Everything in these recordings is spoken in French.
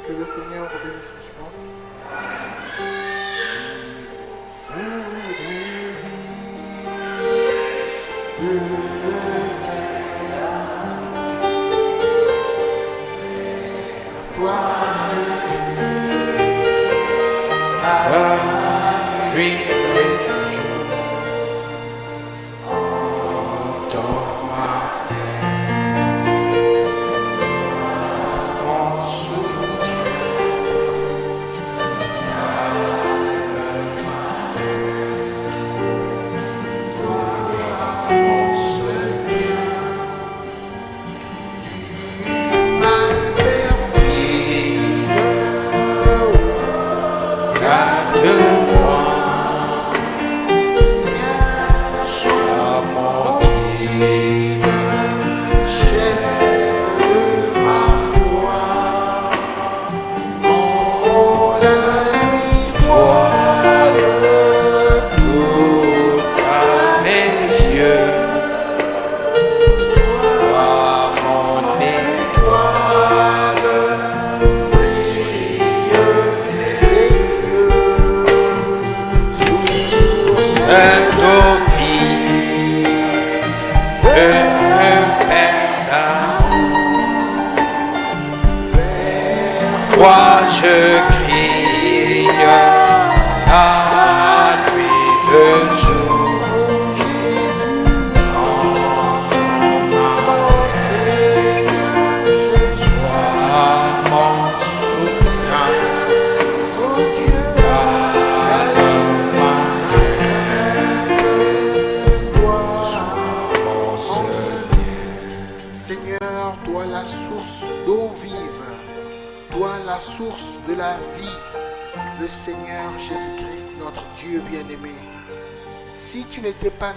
Que le Seigneur vous bénisse richement.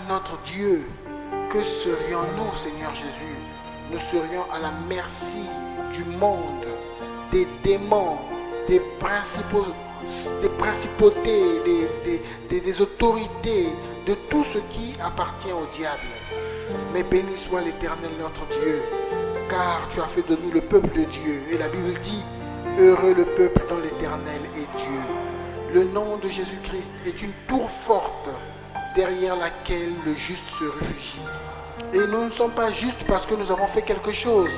Notre Dieu, que serions-nous, Seigneur Jésus? Nous serions à la merci du monde, des démons, des principautés, des autorités, de tout ce qui appartient au diable. Mais béni soit l'Éternel notre Dieu, car tu as fait de nous le peuple de Dieu. Et la Bible dit, heureux le peuple dont l'Éternel est Dieu. Le nom de Jésus-Christ est une tour forte derrière laquelle le juste se réfugie. Et nous ne sommes pas justes parce que nous avons fait quelque chose,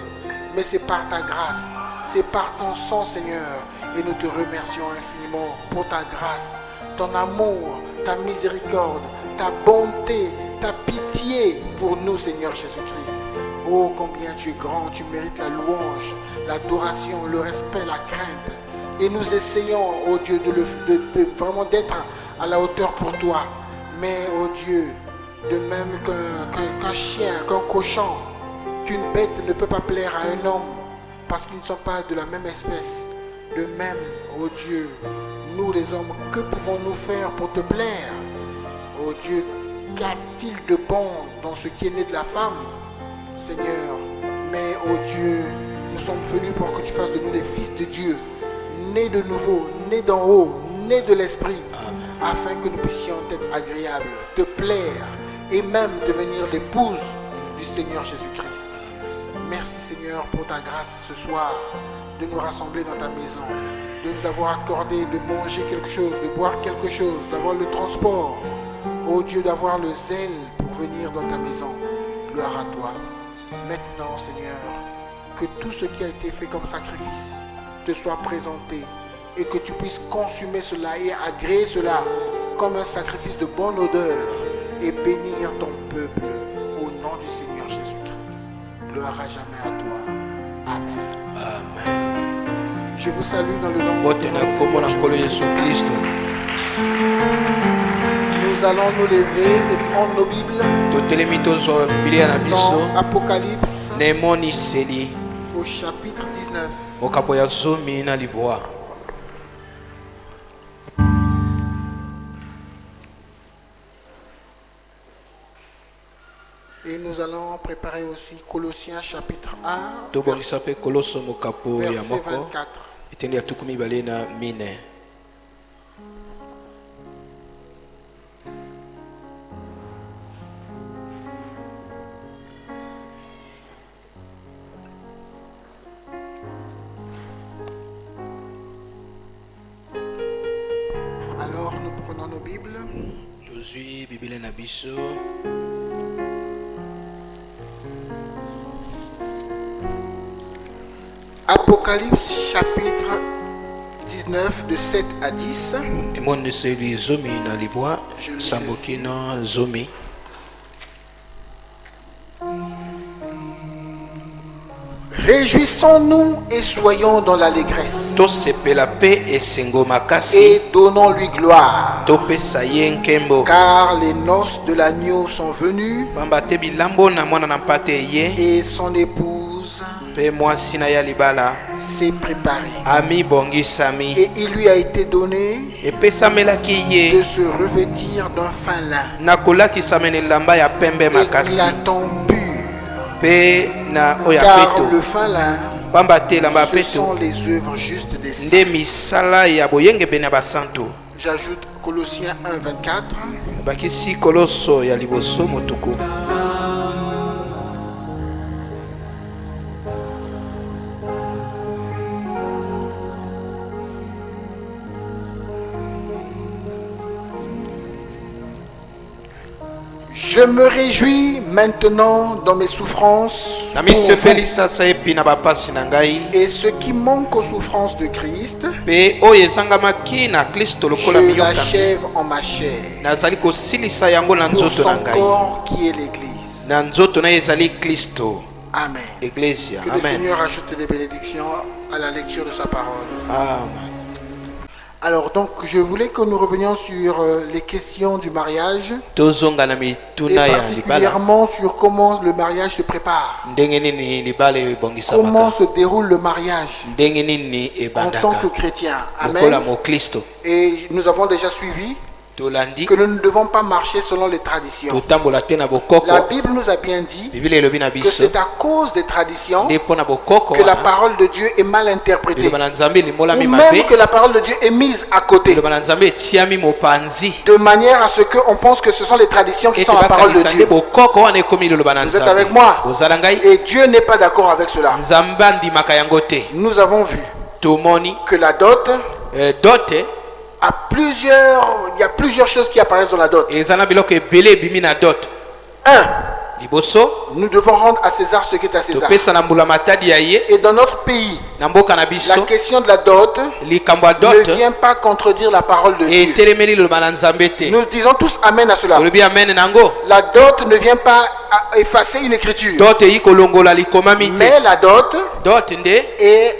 mais c'est par ta grâce, c'est par ton sang, Seigneur. Et nous te remercions infiniment pour ta grâce, ton amour, ta miséricorde, ta bonté, ta pitié pour nous, Seigneur Jésus-Christ. Oh, combien tu es grand, tu mérites la louange, l'adoration, le respect, la crainte. Et nous essayons, oh Dieu, de vraiment d'être à la hauteur pour toi. Mais, oh Dieu, de même qu'un chien, qu'un cochon, qu'une bête ne peut pas plaire à un homme parce qu'ils ne sont pas de la même espèce. De même, oh Dieu, nous les hommes, que pouvons-nous faire pour te plaire? Oh Dieu, qu'a-t-il de bon dans ce qui est né de la femme, Seigneur? Mais, oh Dieu, nous sommes venus pour que tu fasses de nous des fils de Dieu, nés de nouveau, nés d'en haut, nés de l'esprit. Afin que nous puissions être agréables, te plaire et même devenir l'épouse du Seigneur Jésus-Christ. Merci Seigneur pour ta grâce ce soir, de nous rassembler dans ta maison, de nous avoir accordé de manger quelque chose, de boire quelque chose, d'avoir le transport. Oh Dieu, d'avoir le zèle pour venir dans ta maison. Gloire à toi. Maintenant Seigneur, que tout ce qui a été fait comme sacrifice te soit présenté et que tu puisses consumer cela et agréer cela comme un sacrifice de bonne odeur et bénir ton peuple au nom du Seigneur Jésus-Christ. Gloire à jamais à toi. Amen. Amen. Je vous salue dans le nom de notre Jésus-Christ. Nous allons nous lever et prendre nos Bibles dans Apocalypse au chapitre 19. Et nous allons préparer aussi Colossiens chapitre 1, verset 24. Tozui Bible na biso. Apocalypse chapitre 19 de 7 à 10. Et mon de celui zomi na libwa sambokino zomi. Réjouissons-nous et soyons dans l'allégresse. Tosepela pe esengo makasi. Et donnons-lui gloire. Topesa ye nkembo. Car les noces de l'agneau sont venues. Pamba te bilambo na mwana na mpate ye. Et son épouse Pe mwasi na ya libala. s'est préparée. Ami bongisami. Et il lui a été donné Epesamelaki ye. de se revêtir d'un fin lin Nakolatisama elamba ya pembe makasi. éclatant pur. Pe na oya Car peto. le fin lin, Pamba te lamba ce sont peto. les œuvres justes des saints. Nde misala ya boyenge bena basanto. J'ajoute Colossiens 1, 24. Bakisi koloso ya liboso motuku. Je me réjouis maintenant dans mes souffrances pour Nami vous. sepeli sasa epi na bapasi na ngai. Et ce qui manque aux souffrances de Christ, Pe oyo ezangamaki na Kristo lokola je miyoka. l'achève en ma chair Nazali kosilisa yango na pour nzoto na son ngai. corps qui est l'Église. Na nzoto na ye ezali Kristo. Amen. Iglesia. Que le Amen. Seigneur ajoute des bénédictions à la lecture de sa parole. Amen. Alors donc, je voulais que nous revenions sur les questions du mariage Tozonga na et mituna ya libala. particulièrement sur comment le mariage se prépare. Ndenge nini libala Comment ebongisamaka. se déroule le mariage Ndenge nini en tant que ebandaka. chrétien. Lokola Amen. mo Kristo. Et nous avons déjà suivi Tolandi. que nous ne devons pas marcher selon les traditions. Totambola te na bokoko. La Bible nous a bien dit Biblia elobi na que biso. c'est à cause des traditions Nde mpo na bokoko. que la parole de Dieu est mal interprétée. Liloba na Nzambe limolami Ou mabe. même que la parole de Dieu est mise à côté. Liloba na Nzambe etiami mopanzi. De manière à ce qu'on pense que ce sont les traditions qui sont la parole de Ete Dieu. bokoko wana ekomi liloba na Vous êtes Nzambe. avec moi? Bozala ngai. Et Dieu n'est pas d'accord avec cela. Nzambe andimaka yango te. Nous avons vu Tomoni que la dot, dote il y a plusieurs choses qui apparaissent dans la dot. ezana biloko ebele ebimi na dot. 1. Liboso Nous devons rendre à César ce qui est à César. topesa na mbula matadi ya ye Et dans notre pays, na mboka na la biso question de la dot likambo ya ne dot vient pas contredire la parole de Dieu. etelemeli liloba na Nzambe te. Nous disons tous Amen à cela. Olobi amen nango. La dot ne vient pas effacer une écriture. Dot eyi kolongola likomami te. Mais la dot, Dot nde et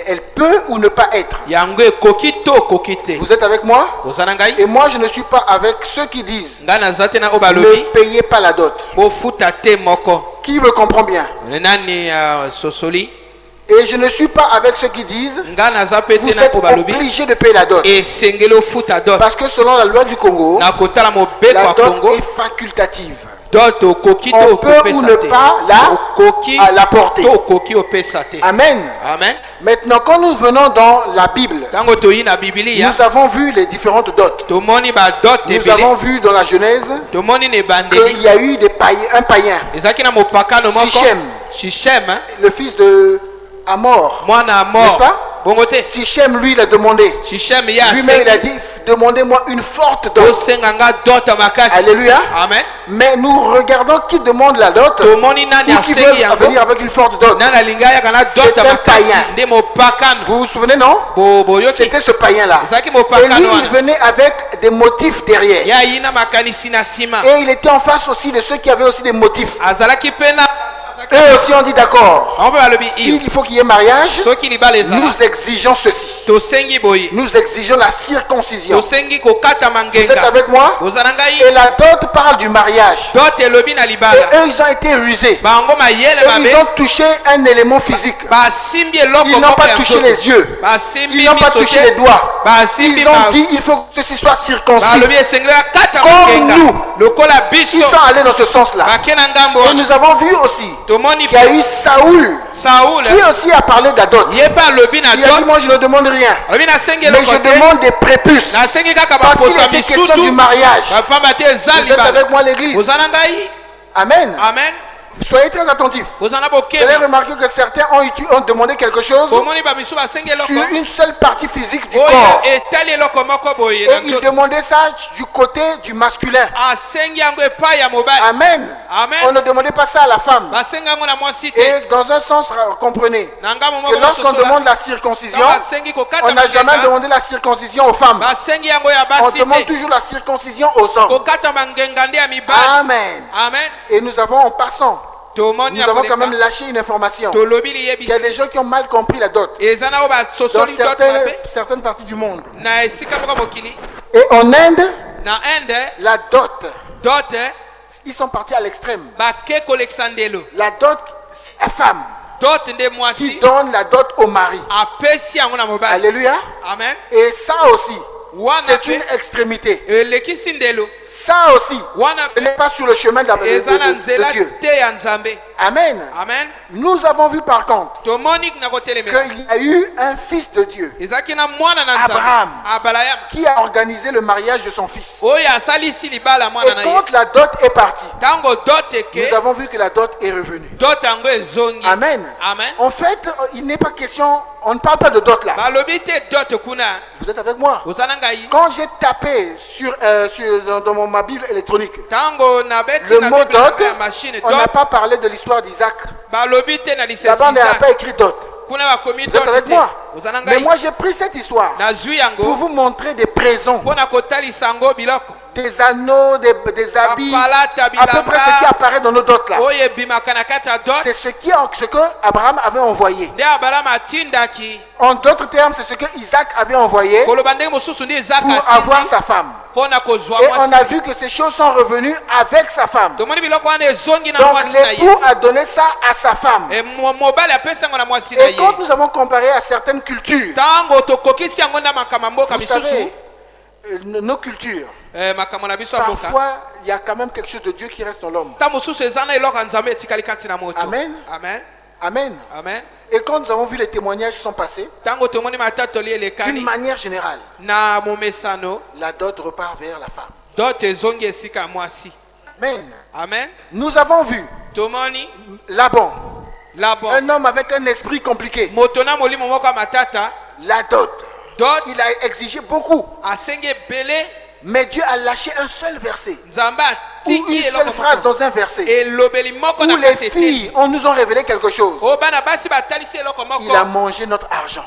elle peut ou ne pas être. yango ekoki to okoki te. Vous êtes avec moi? Ozana ngai. Et moi, je ne suis pas avec ceux qui disent Ngai naza te na oyo ne balobi payez pas la dot. bofuta te moko. Qui me comprend bien? Nani sosoli. Et je ne suis pas avec ceux qui disent Ngai naza pe vous te na êtes oyo balobi obligé de payer la dot. esengeli ofuta dot. Parce que selon la loi du Congo, Na kotala mobeko la ya dot Congo est facultative. dot okoki to On peut ou okopesa ne te. pas Okoki à l'apporter. to okoki opesa te. Amen. Amen. Maintenant, quand nous venons dans la Bible, Tango toyi na Biblia nous avons vu les différentes dots. tomoni ba dot Nous ebele. avons vu dans la Genèse Tomoni ne qu'il bandeli. y a eu un païen, Ezaki na mopakano moko. Sichem. Sichem. le fils de Amor. Mwana N'est-ce mort. pas? Bongo te. Sichem, lui, il a demandé. Sichem ya Lui-même, il a asengi. dit, demandez-moi une forte dot. Osenganga dot makasi. Alléluia. Amen. Mais nous regardons qui demande la dot Tomoni nani ou qui asengi veut yango. venir avec une forte dot. Nana linga ya kana C'est dot un makasi. païen. Nde mopakano. Vous vous souvenez, non? Boyoki. C'était ce païen-là. Ezaki Et lui, mopakano il wana. venait avec des motifs derrière. Ya yina makanisi na sima. Et il était en face aussi de ceux qui avaient aussi des motifs. Azalaki pena. Eux aussi ont dit d'accord. On peut balobi iyo. S'il faut qu'il y ait mariage, Soki libala ezala. nous exigeons ceci. Tosengi boyi. Nous exigeons la circoncision. Tosengi kokata Vous êtes mangenga. avec moi? Ozana ngai. Et la dot parle du mariage. Dot elobi na Et libala. eux, ils ont été rusés. Bango mayele Et ils mabe. ont touché un élément physique. Basimbi eloko Ils n'ont moko pas ya touché nzoto. les yeux. Basimbi Ils n'ont pas miso touché te. les doigts. Basimbi Ils ont dit il faut que ceci soit circoncis. balobi esengela kata Comme mangenga. nous. Lokola biso. Ils sont allés dans ce sens-là. Bake na ngambo Et wana. nous avons vu aussi Tomoni qu'il y a eu Saoul Saoul. qui aussi a parlé d'adot. Ye pa alobi na Il a dit dot. moi je ne demande rien. Alobi nasengi Mais eloko je te. demande des prépuces. Nasengi kaka Parce qu'il baposa était question misutu. du mariage. Bapamba te eza Vous êtes libala. avec moi l'église? Ozana ngai. Amen. Amen. Soyez très attentifs. Vous allez remarquer que certains ont demandé quelque chose sur une seule partie physique du corps. Et ils demandaient ça du côté du masculin. Amen. On ne demandait pas ça à la femme. Et dans un sens, comprenez que lorsqu'on demande la circoncision, on n'a jamais demandé la circoncision aux femmes. On demande toujours la circoncision aux hommes. Amen. Et nous avons en passant, nous avons quand même lâché une information. Il y a des gens qui ont mal compris la dot dans certaines parties du monde. Et en Inde, la dot, ils sont partis à l'extrême. La dot, c'est la femme qui donne la dot au mari. Alléluia. Amen. Et ça aussi, c'est une extrémité. Ça aussi, ce n'est pas sur le chemin de Dieu. Amen. Amen. Nous avons vu par contre qu'il y a eu un fils de Dieu, Abraham, qui a organisé le mariage de son fils. Et quand la dot est partie, nous avons vu que la dot est revenue. Amen. En fait, il n'est pas question, on ne parle pas de dot là. Vous êtes avec moi? Quand j'ai tapé dans ma Bible électronique le mot dot, on n'a pas parlé de l'histoire d'Isaac. Là-bas, on n'a pas écrit dot. Vous êtes avec moi? Mais moi, j'ai pris cette histoire pour vous montrer des présents, des anneaux, des habits, à peu près ce qui apparaît dans nos dots là. C'est ce que Abraham avait envoyé. En d'autres termes, c'est ce que Isaac avait envoyé pour avoir sa femme. Et on a vu que ces choses sont revenues avec sa femme. Donc l'époux a donné ça à sa femme. Et quand nous avons comparé à certaines cultures, vous savez, nos cultures, parfois il y a quand même quelque chose de Dieu qui reste dans l'homme. Amen. Amen. Amen. Amen. Et quand nous avons vu les témoignages qui sont passés, d'une manière générale, la dot repart vers la femme. Amen. Amen. Nous avons vu Laban, un homme avec un esprit compliqué. La dot, il a exigé beaucoup. Mais Dieu a lâché un seul verset, ou une seule phrase dans un verset, où les filles nous ont révélé quelque chose. Il a mangé notre argent.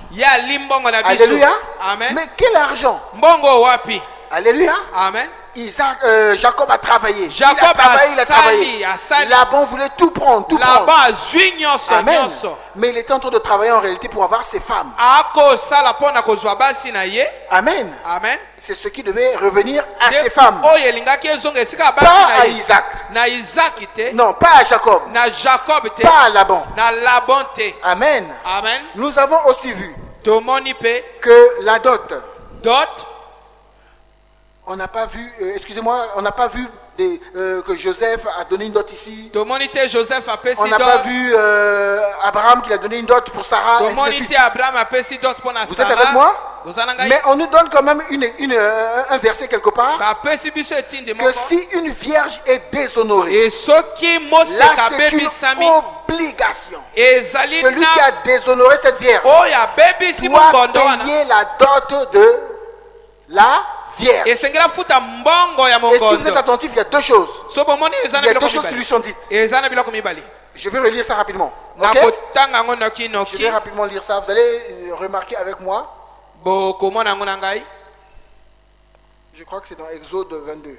Alléluia. Amen. Mais quel argent? Alléluia. Amen. Jacob a travaillé. Il a travaillé. Laban voulait tout prendre. Amen. Mais il était en train de travailler en réalité pour avoir ses femmes. Amen. Amen. C'est ce qui devait revenir à ses femmes. Pas à Isaac. Non, pas à Jacob. Pas à Laban. Amen. Amen. Nous avons aussi vu que la dot, on n'a pas vu, on n'a pas vu que Joseph a donné une dot ici. On n'a pas vu Abraham qui a donné une dot pour Sarah. Vous êtes avec moi? Mais on nous donne quand même un verset quelque part que si une vierge est déshonorée, là c'est une obligation. Celui qui a déshonoré cette vierge doit payer la dot de la vierge. Et si vous êtes attentif, il y a deux choses. Il y a deux choses qui lui sont dites. Je vais relire ça rapidement. Okay? Je vais rapidement lire ça. Vous allez remarquer avec moi. Je crois que c'est dans Exode 22.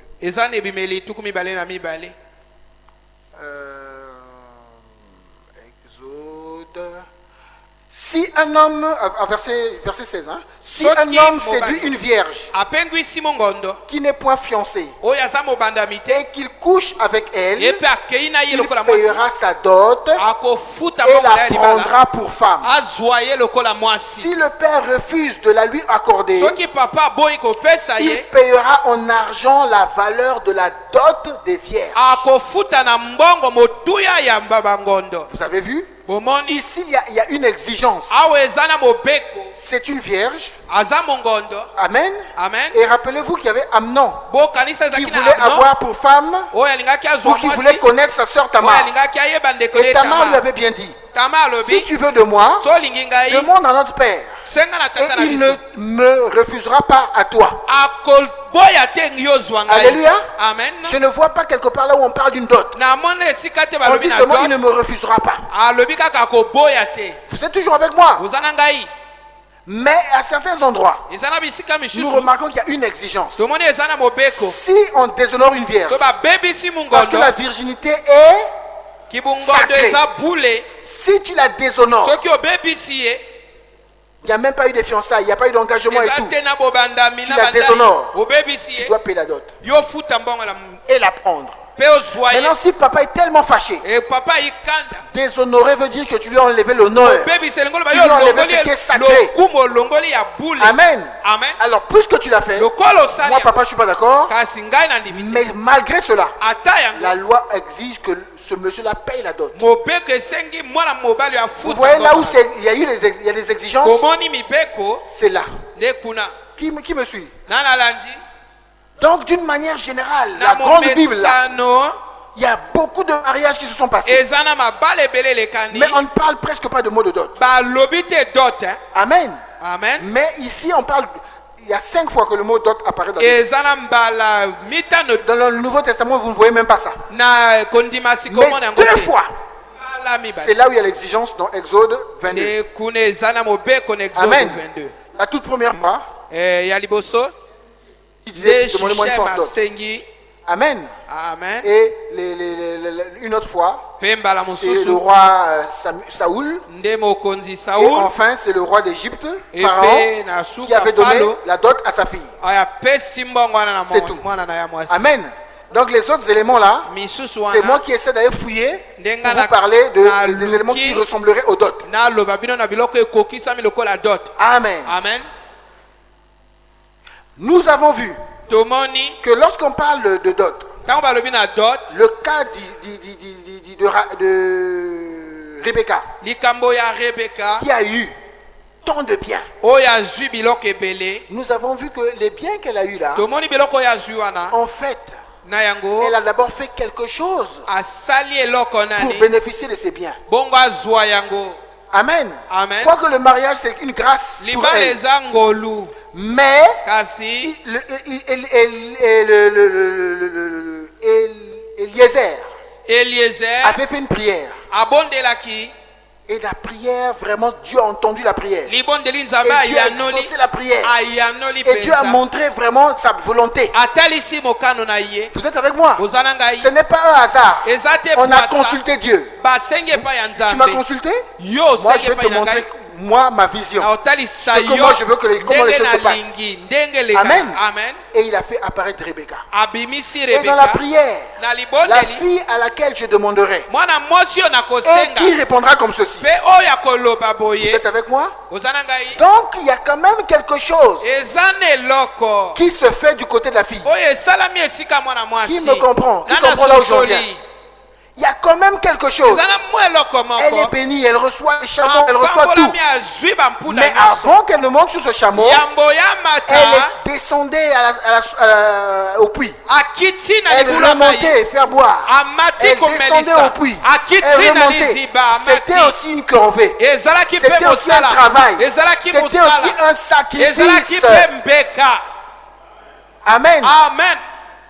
Exode. Si un homme, verset 16, hein, si un homme séduit une vierge qui n'est point fiancée et qu'il couche avec elle, il payera sa dot et la prendra pour femme. Si le père refuse de la lui accorder, il payera en argent la valeur de la dot des vierges. Vous avez vu? Ici, il y a une exigence. C'est une vierge. Amen. Amen. Et rappelez-vous qu'il y avait Amnon bokanisa qui ezalaki na voulait Amnon, avoir pour femme oyo alingaki ou azwa qui mwasi, voulait connaître sa sœur oyo Tamar. alingaki ayeba ndeko Et ye Tamar lui Tamar. avait bien dit, Tamar si alobi tu veux de moi, so olingi ngai demande à notre père. senga na Et tata na il biso ne me refusera pas à toi. akoboya te ngi ozwa ngai. Alléluia. Amen. Je ne vois pas quelque part là où on parle d'une dot. namoni esika te On balobi dit na seulement il dot ne me refusera pas. alobi kaka akoboya te. Vous êtes toujours avec moi. oza na ngai. Mais à certains endroits, eza na bisika nous misusu remarquons qu'il y a une exigence. tomoni eza na mobeko Si on déshonore une vierge, so babebisi parce que mungondo la virginité est, kibungondo sacré. eza bule si tu la déshonores, soki obebisi ye il n'y a même pas eu de fiançailles, il n'y a pas eu d'engagement et eza tout. te na bobandami Tu na la bandai déshonores. obebisi Tu ye dois payer la dot yo futa mbongo la et la prendre. mpe ozwa ye. Maintenant, si papa est tellement fâché, E papa ikanda déshonorer veut dire que tu lui as enlevé l'honneur. obebisi elongo loba Tu yo lui as enlevé olongoli ce qui est sacré. lokumu olongoli ya bule. Amen. Amen. Alors, puisque tu l'as fait, lokola osali moi, yango, papa, je ne suis pas d'accord. kasi ngai na ndimi te. Mais malgré cela, ata la yango loi exige que ce monsieur-là paye la dot. mobeko esengi mwana mobali Vous afuta voyez là où mbongo. il y a eu il y a des exigences, komoni mibeko c'est là. nde kuna Qui me suit? na nalandi Donc, d'une manière générale, na la grande Bible, là, momesano il y a beaucoup de mariages qui se sont passés. eza na mabala ebele elekani Mais on ne parle presque pas de mots de dot. balobi te dot hein. Amen. Amen. Mais ici, on parle. Il y a 5 fois que le mot dot apparaît dans, le, eza na mbala mitano dans le Nouveau Testament, vous ne voyez même pas ça. na kondimasi Mais komona yango 2 te. fois, Mbala mibale. c'est là où il y a l'exigence dans Exode 22. nde kuna eza na mobeko na Exode Amen. 22. La toute première fois, Ya liboso il disait nde demandez-moi une Shushai forte dot. asengi. Amen. Amen. Et une autre fois, Mpe mbala c'est le mosusu roi Saoul. nde mokonzi Et Saul enfin, c'est le roi d'Égypte, epe Pharaon, na qui suka avait donné Falo la dot à sa fille. oyo apesi mbongo wana na C'est tout. mwana na ya mwasi. Amen. Donc les autres éléments là, misusu c'est moi wana qui essaie d'aller fouiller Ndenga pour na- vous parler na des éléments qui luki. ressembleraient aux dots. naloba bino na biloko ekokisami lokola dot. Amen. Amen. Nous avons vu tomoni que lorsqu'on parle de dot, ntango balobi na dot le cas de Rebecca, likambo ya Rebeka qui a eu tant de biens, oyo azwi biloko ebele nous avons vu que les biens qu'elle a eu là, tomoni biloko oyo azwi wana en fait, na yango elle a d'abord fait quelque chose asali eloko pour nani bénéficier de ses biens. bongo azwa yango. Amen. Amen. Quoique le mariage c'est une grâce pour libala elle, eza ngolu mais kasi Eliezer Eliezer avait fait une prière. abondelaki Et la prière, vraiment, Dieu a entendu la prière. libondeli Et nzambe Dieu a ayanoli exaucé la prière. ayanoli Et Dieu a mpenza montré vraiment sa volonté. atalisi mokano na ye. Vous êtes avec moi? oza na ngai Ce n'est pas un hasard. eza te On a pasa consulté Dieu. basengi epai ya Tu m'as nzambe consulté? yo Moi, osengi je vais te epai na montrer, ngai moi, ma vision. naotalisa Ce que yo moi, je veux que comment les ndenge choses se passent. nalingi ndenge lekaka. Amen. Amen. Et il a fait apparaître Rebecca. abimisi Et dans la Rebeka prière, na la libondeli fille à laquelle je demanderai, mwana mwasi oyo et qui nakosenga répondra comme ceci. mpe oyo akoloba Vous boye êtes avec moi? oza na ngai Donc, il y a quand même quelque chose eza na eloko qui se fait du côté de la fille. oyo esalami esika mwana mwasi. Qui me comprend? Qui Nana comprend là où j'en viens? sosoli. Il y a quand même quelque chose. eza na mwa eloko Elle est moko bénie, elle reçoit les chameaux, elle reçoit tout. apambolami azwi bampunda Mais nyonso avant qu'elle ne monte sur ce chameau, yambo ya elle mata descendait au puits. akiti na Elle libula mai remontait faire boire. amati Elle descendait au komelisa puits. akiti Elle na remontait. liziba C'était amati aussi une corvée. ezalaki mpe C'était aussi un mosala travail. ezalaki C'était aussi mosala un ezalaki sacrifice. mpe mbeka. Amen. Amen.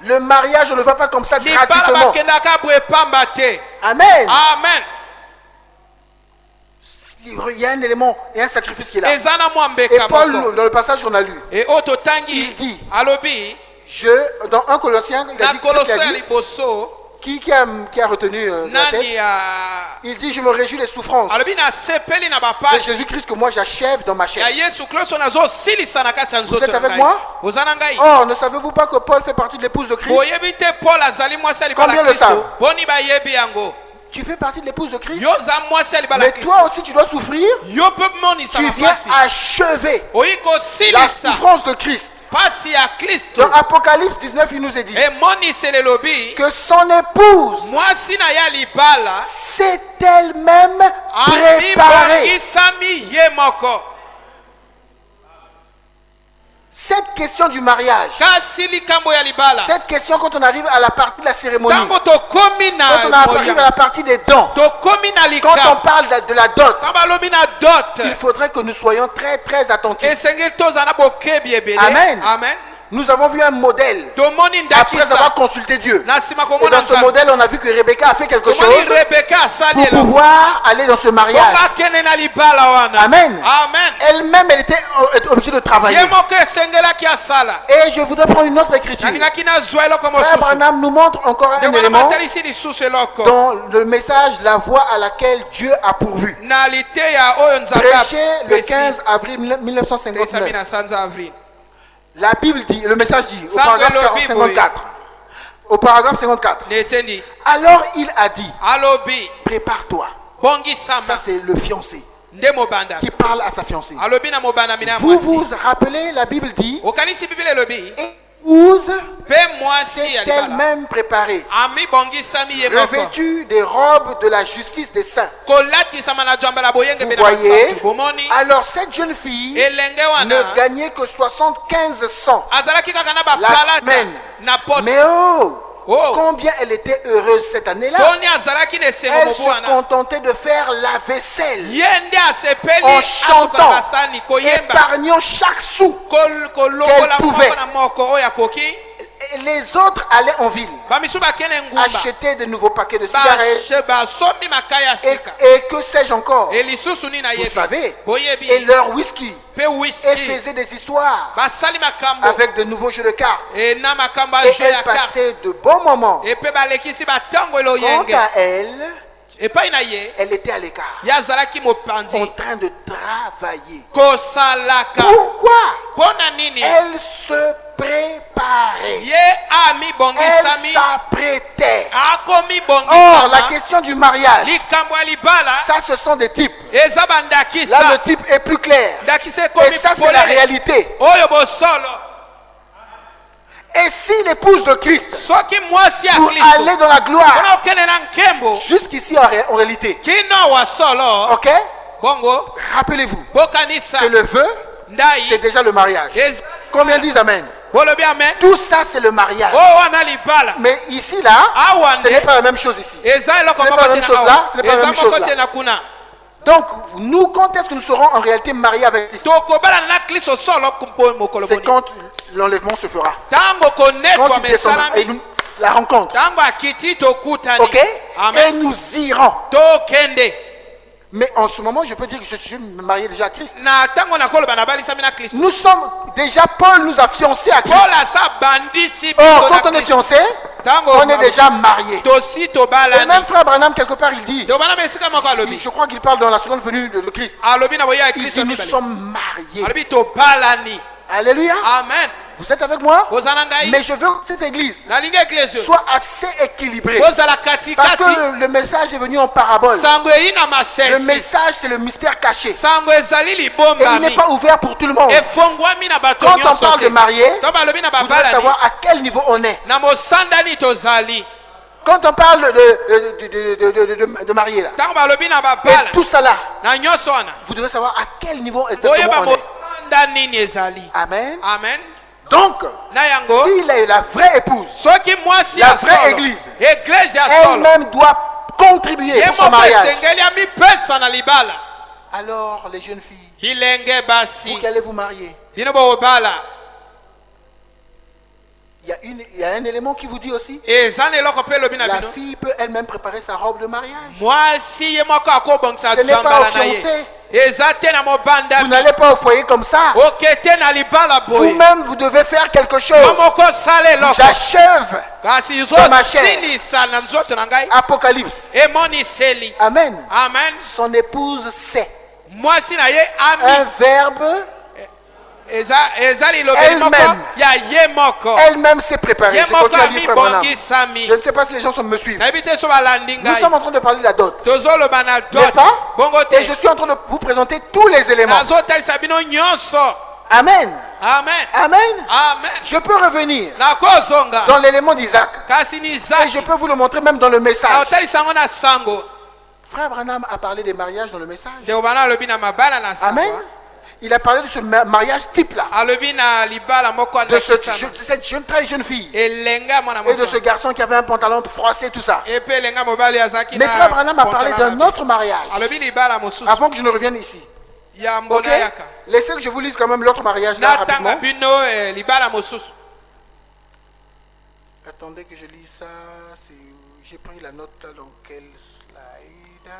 Le mariage, on ne le fait pas comme ça libala gratuitement. bakendaka boye pamba te. Amen. Amen. Il y a un élément, il y a un sacrifice qui est là. eza na mwa Et mbeka Paul, moko dans le passage qu'on a lu, e oyo totangi il dit, alobi dans 1 Colossiens, il a na dit, koloso qu'est-ce qu'il ya a dit? liboso Qui a retenu la tête? nani ya Il dit, je me réjouis des souffrances alobi nasepeli na de bapasi Jésus-Christ que moi j'achève dans ma chair. ya yesu kristo nazosilisa na kati ya Vous nzoto êtes na avec ngai. moi? oza na ngai Or, ne savez-vous pas que Paul fait partie de l'épouse de Christ? boyebi te paul azali mwasi ya libala Combien ya le kristo savent? boni bayebi yango Tu fais partie de l'épouse de Christ? yo oza mwasi ya libala Mais ya kristo toi aussi tu dois souffrir. yo mpe monisa Tu viens mapasi achever oyi la kosilisa souffrance de Christ. pasi ya kristo Dans Apocalypse 19, il nous est dit emoniseli elobi que son épouse mwasi na ya libala s'est elle-même préparée. amibongisami ye moko Cette question du mariage, kasi likambo ya libala cette question quand on arrive à la partie de la cérémonie, tango tokomi quand on na arrive à la partie des dons, tokomi na quand on likambo parle de la dot, balobi na dot il faudrait que nous soyons très très attentifs. esengeli toza na bokebi ebele Amen. amen Nous avons vu un modèle tomoni après avoir ndakisa consulté Dieu. na nsima Et komona dans ce nzambe modèle, on a vu que Rebecca a fait quelque chose tomoni rebeka asali pour eloko pouvoir aller dans ce mariage. okakende na libala wana Amen. amen Elle-même, elle était obligée de travailler. ye moko esengelaki asala Et je voudrais prendre une autre écriture. nalingaki nazwa eloko Frère mosusu Branham nous montre encore un ndeko élément matalisi lisusu eloko dans le message, la voie à laquelle Dieu a pourvu. na liteya oyo nzambe Prêché le apesi 15 avril esami 1959. na sanza avril La Bible dit, le message dit, au Sans paragraphe que le Bible, 54. Au paragraphe 54. netendi Alors il a dit, alobi prépare-toi. Ça bongisama c'est le fiancé nde mobanda qui parle à sa fiancée. alobi na mobanda mina Vous mwasi vous rappelez, la Bible dit, okanisi bibili elobi épouse mpe mwasi ya s'est libala elle-même préparée, amibongisami ye moko revêtue des robes de la justice des saints. kolatisama na jwamba la boyenge Vous mpe na voyez, basantu bomoni alors cette jeune fille elenge ne wana gagnait que 75 cents azalaki kaka na la bapalata semaine. na poto Mais oh, Oh. combien elle était heureuse cette année-là. boni azalaki na esengo Elle mobu se wana contentait de faire la vaisselle ye nde asepeli en asokola chantant, basani koyemba épargnant chaque sou. kolongola Qu'elle pouvait. moko na moko oyo akoki Et les autres allaient en ville bamisu bakende ngumba acheter de nouveaux paquets de cigarettes basombi makai ya sika et que sais-je encore. e lisusu nini Vous ayebi savez, boyebi et leur whisky. mpe Et whisky faisaient des histoires basali makambo avec de nouveaux jeux de cartes. e na makambo ya Et jeu ya elle karte passait de bons moments. e mpe balekisi batango Quant eloyenge à elle, epai na ye elle était à l'écart, ye azalaki en mopanzi train de travailler. kosalaka Pourquoi? mpo na nini Elle se préparait. ye Elle amibongisami s'apprêtait. Or, akomibongisama la question du mariage, likambo ya libala ça ce sont des types. eza Là, bandakisa le type est plus clair. ndakisa Et ekomi ça, c'est la polele réalité. oyo bosolo Et si l'épouse de Christ, soki mwasi ya pour kristo aller dans la gloire, mpona okende na nkembo jusqu'ici en réalité, kino wa solo ok? bongo Rappelez-vous bokanisa que le vœu, c'est ndai déjà le mariage. eza Combien disent Amen? bolobi amen Tout ça, c'est le mariage. oyo wana libala Mais ici, là, Awande. ce n'est pas la même chose ici. eza eloko Ce n'est moko pas la même te chose na là, awa. ce n'est pas la eza même moko chose là. te na kuna Donc, nous, quand est-ce que nous serons en réalité mariés avec Christ? tokobalana na kristo solo kumpo mokolo C'est boni quand l'enlèvement se fera. ntango Quand konetwa il descendra, et mesalami la rencontre. ntango akiti tokutani Ok? Et amen nous irons. tokende Mais en ce moment, je peux dire que je suis marié déjà à Christ. na ntango nakoloba nabalisami na kristo Nous sommes déjà, Paul nous a fiancés à Christ. paul asa bandisi Or, biso quand na on est Kristo. fiancé, Ntango on est déjà marié. tosi Et tobalani même frère Branham, quelque part, il dit, tobalami esika moko alobi je crois qu'il parle dans la seconde venue de Christ. alobi na boya ya Il kristo dit, nous mibale sommes mariés. alobi tobalani Alléluia. amen Vous êtes avec moi? kozala ngai Mais je veux que cette église nalingi eklesio soit assez équilibrée. kozala Parce katikati que le message est venu en parabole. sango eyi na Le masesi message, c'est le mystère caché. sango ezali Et il n'est libombami pas ouvert pour tout le monde. efongwami na bato Quand on nyonso parle de te marié, to balobi na vous devez babalani savoir à quel niveau on est. na mosandani tozali Quand on parle de marié là, ntango balobi na et babala tout ça là, na nyonso wana vous devez savoir à quel niveau exactement boyeba on est. mosanda nini ezali Amen. amen Donc, na yango s'il est la vraie épouse, soki mwasi La ya vraie solo église. eglise ya solo elle-même doit contribuer ye pour son moko mariage. esengeli amipesa na libala Alors, les jeunes filles, bilenge basi vous qui allez vous marier, bino bobala il y a un élément qui vous dit aussi, eza na eloko mpe elobi na la bino fille peut elle-même préparer sa robe de mariage. mwasi ye moko akobongisa Ce n'est pas jambala au na ye fiancé. eza te na Vous mobandami n'allez pas au foyer comme ça. oke te na libala boye Vous-même, vous devez faire quelque yo chose. moko osala eloko J'achève. kasi Dans ma chair. zosilisa na nzoto na ngai Apocalypse. emoniseli Amen. amen Son épouse sait. mwasi na ye ami Un verbe, eza lilobeli moko Elle-même. ya ye moko elle-même s'est préparée. ye Je moko continue à dire, Frère Branham. amibongisami Je ne sais pas si les gens me suivent. nayebi te so balandi Nous ngai sommes en train de parler de la dot. tozoloba na N'est-ce dot pas? bongo Et je te suis en train de vous présenter tous les éléments. nazotalisa bino nyonso Amen. amen Amen. amen Je peux revenir nakozonga dans l'élément d'Isaac. kasi ni Et je zaki peux vous le montrer même dans le message. naotalisa yango na sango Frère Branham a parlé des mariages dans le message. nde obana alobi na mabala na sango Amen. Il a parlé de ce mariage type-là. alobi na libala moko De andakisana cette jeune, très jeune fille. elenga mwana Et de ce mwasi garçon qui avait un pantalon froissé, tout ça. epe elenga mobali azalaki Mais na frère Branham a parlé pantalon d'un na- autre mariage. alobi libala mosusu Avant que je ne revienne ici. ya Ok? mbona yaka Laissez que je vous lise quand même l'autre mariage là natanga rapidement. bino libala mosusu Attendez que je lise ça. J'ai pris la note là dans quel slide?